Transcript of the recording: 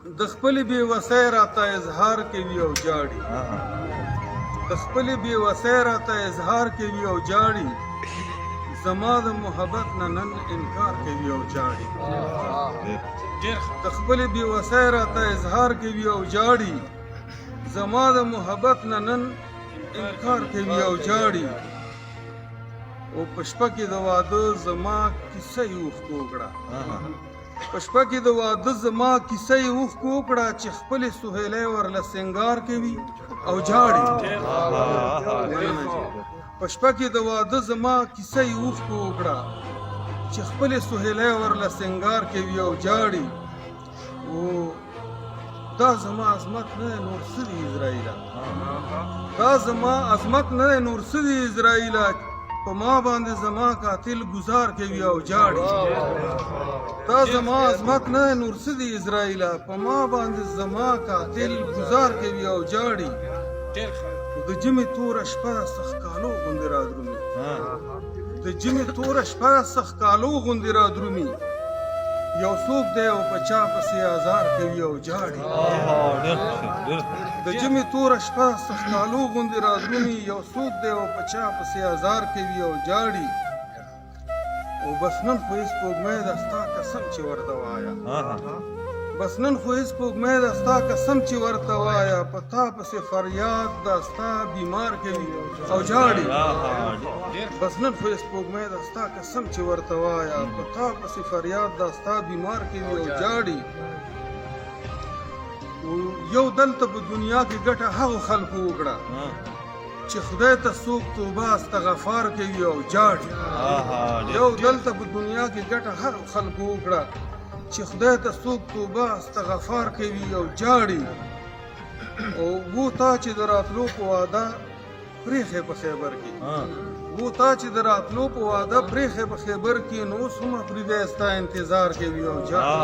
د خپلې بېوسۍ راته اظهار کوي او جاړي د خپلې بېوسۍ راته اظهار کوي او جاړي زما د محبت نه نن انکار کوي او جاړي د خپلې بېوسۍ راته اظهار کوي او جاړي زما د محبت نه نن انکار کوي او جاړي او په شپه کې د واده زما کیسه یې اوښکو کړه په شپه کې د واده زما کیسه یې اوښکو کړه چې خپلې سهیلۍ ورله سینګار کوي او جاړي په شپه کې د واده زما کیسه یې اوښکو کړه چې خپلې سهیلۍ ورله سینګار کوي او جاړي او دا زما عظمت نه دی نور څه دي اسرائیله دا زما عظمت نه دی نور څه دي اسرائیله په ما باندې زما قاتل گزار کوي او جاړي دا زما عظمت نه دی نور څه دي اسرائیله په ما باندې زما قاتل گزار کوي او جاړي د ژمي توره شپه سخکالو غوندې رادرومي د ژمي توره شپه سخکالو غوندې رادرومي یو څوک دی او په چا پسې ازار کوي او جاړي د ژمي توره شپه سخکالو غوندې رادرومي یو څوک دی او په چا پسې ازار کوي او جاړي او بس نن خو هېڅ سپوږمۍ ده ستا قسم چې ورته وایه بس نن خو هېڅ سپوږمۍ ده ستا قسم چې ورته وایه په تا پسې فریاد ده ستا بیمار کوي او جاړي بس نن خو هېڅ سپوږمۍ ده ستا قسم چې ورته وایه په تا پسې فریاد ده ستا بیمار کوي او جاړي یو دلته په دنیا کې ګټه هغو خلکو وکړه چې خدای ته څوک توبه استغفار کوي او جاړي یو دلته په دنیا کې ګټه هغو خلکو وکړه چې خدای ته څوک توبه استغفار کوي او جاړي او وو تا چې د راتلو په واده پرېښې په خیبر کې وو تا چې د راتلو په واده پرېښې په خیبر کې نو اوس هم پرې دی ستا انتظار کوي او جاړي